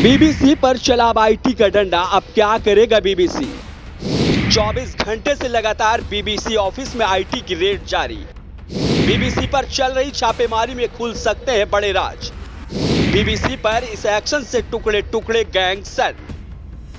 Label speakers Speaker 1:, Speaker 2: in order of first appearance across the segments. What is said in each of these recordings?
Speaker 1: BBC पर चला अब आईटी का डंडा। अब क्या करेगा बीबीसी? 24 घंटे से लगातार बीबीसी ऑफिस में आईटी की रेड जारी। बीबीसी पर चल रही छापेमारी में खुल सकते हैं बड़े राज। बीबीसी पर इस एक्शन से टुकड़े टुकड़े गैंग सर।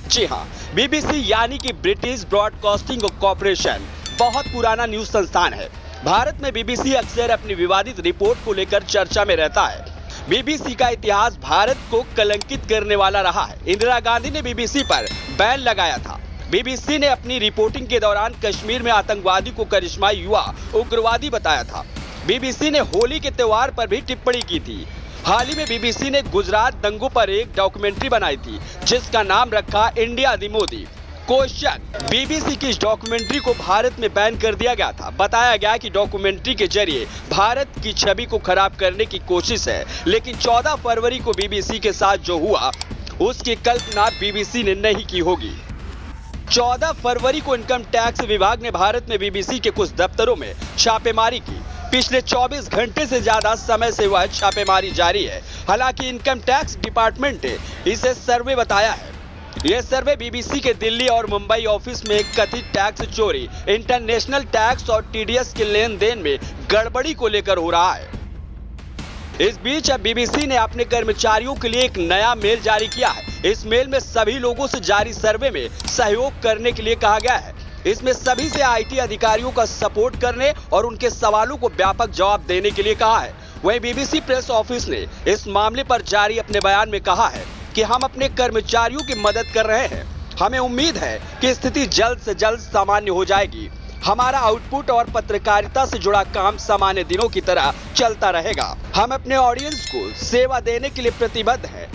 Speaker 1: जी हां, बीबीसी यानी कि ब्रिटिश ब्रॉडकास्टिंग कॉर्पोरेशन बहुत पुराना न्यूज संस्थान है। भारत में बीबीसी अक्सर अपनी विवादित रिपोर्ट को लेकर चर्चा में रहता है। बीबीसी का इतिहास भारत को कलंकित करने वाला रहा है। इंदिरा गांधी ने बीबीसी पर बैन लगाया था। बीबीसी ने अपनी रिपोर्टिंग के दौरान कश्मीर में आतंकवादी को करिश्माई युवा उग्रवादी बताया था। बीबीसी ने होली के त्योहार पर भी टिप्पणी की थी। हाल ही में बीबीसी ने गुजरात दंगों पर एक डॉक्यूमेंट्री बनाई थी जिसका नाम रखा इंडिया दी मोदी। क्वेश्चन: बीबीसी की इस डॉक्यूमेंट्री को भारत में बैन कर दिया गया था। बताया गया कि डॉक्यूमेंट्री के जरिए भारत की छवि को खराब करने की कोशिश है, लेकिन 14 फरवरी को बीबीसी के साथ जो हुआ उसकी कल्पना बीबीसी ने नहीं की होगी। 14 फरवरी को इनकम टैक्स विभाग ने भारत में बीबीसी के कुछ दफ्तरों में छापेमारी की। पिछले 24 घंटे से ज्यादा समय से वह छापेमारी जारी है। हालांकि इनकम टैक्स डिपार्टमेंट ने इसे सर्वे बताया है। यह सर्वे बीबीसी के दिल्ली और मुंबई ऑफिस में कथित टैक्स चोरी, इंटरनेशनल टैक्स और टीडीएस के लेन देन में गड़बड़ी को लेकर हो रहा है। इस बीच अब बीबीसी ने अपने कर्मचारियों के लिए एक नया मेल जारी किया है। इस मेल में सभी लोगों से जारी सर्वे में सहयोग करने के लिए कहा गया है। इसमें सभी से आईटी अधिकारियों का सपोर्ट करने और उनके सवालों को व्यापक जवाब देने के लिए कहा है। वहीं बीबीसी प्रेस ऑफिस ने इस मामले पर जारी अपने बयान में कहा है कि हम अपने कर्मचारियों की मदद कर रहे हैं। हमें उम्मीद है कि स्थिति जल्द से जल्द सामान्य हो जाएगी। हमारा आउटपुट और पत्रकारिता से जुड़ा काम सामान्य दिनों की तरह चलता रहेगा। हम अपने ऑडियंस को सेवा देने के लिए प्रतिबद्ध हैं।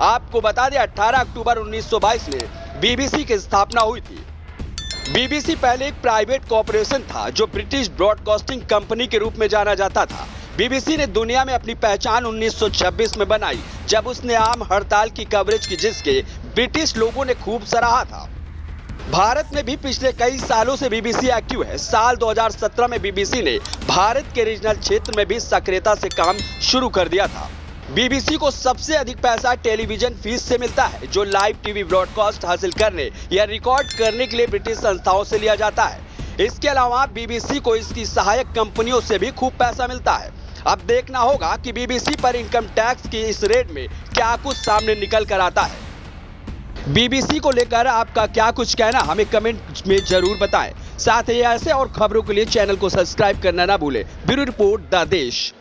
Speaker 1: आपको बता दें, 18 अक्टूबर 1922 में बीबीसी की स्थापना हुई थी। बीबीसी पहले एक प्राइवेट कॉर्पोरेशन था जो ब्रिटिश ब्रॉडकास्टिंग कंपनी के रूप में जाना जाता था। बीबीसी ने दुनिया में अपनी पहचान 1926 में बनाई, जब उसने आम हड़ताल की कवरेज की जिसके ब्रिटिश लोगों ने खूब सराहा था। भारत में भी पिछले कई सालों से बीबीसी एक्टिव है। साल 2017 में बीबीसी ने भारत के रीजनल क्षेत्र में भी सक्रियता से काम शुरू कर दिया था। बीबीसी को सबसे अधिक पैसा टेलीविजन फीस से मिलता है, जो लाइव टीवी ब्रॉडकास्ट हासिल करने या रिकॉर्ड करने के लिए ब्रिटिश संस्थाओं से लिया जाता है। इसके अलावा बीबीसी को इसकी सहायक कंपनियों से भी खूब पैसा मिलता है। अब देखना होगा कि बीबीसी पर इनकम टैक्स की इस रेड में क्या कुछ सामने निकल कर आता है। बीबीसी को लेकर आपका क्या कुछ कहना, हमें कमेंट में जरूर बताएं। साथ ही ऐसे और खबरों के लिए चैनल को सब्सक्राइब करना ना भूलें। ब्यूरो रिपोर्ट द देश।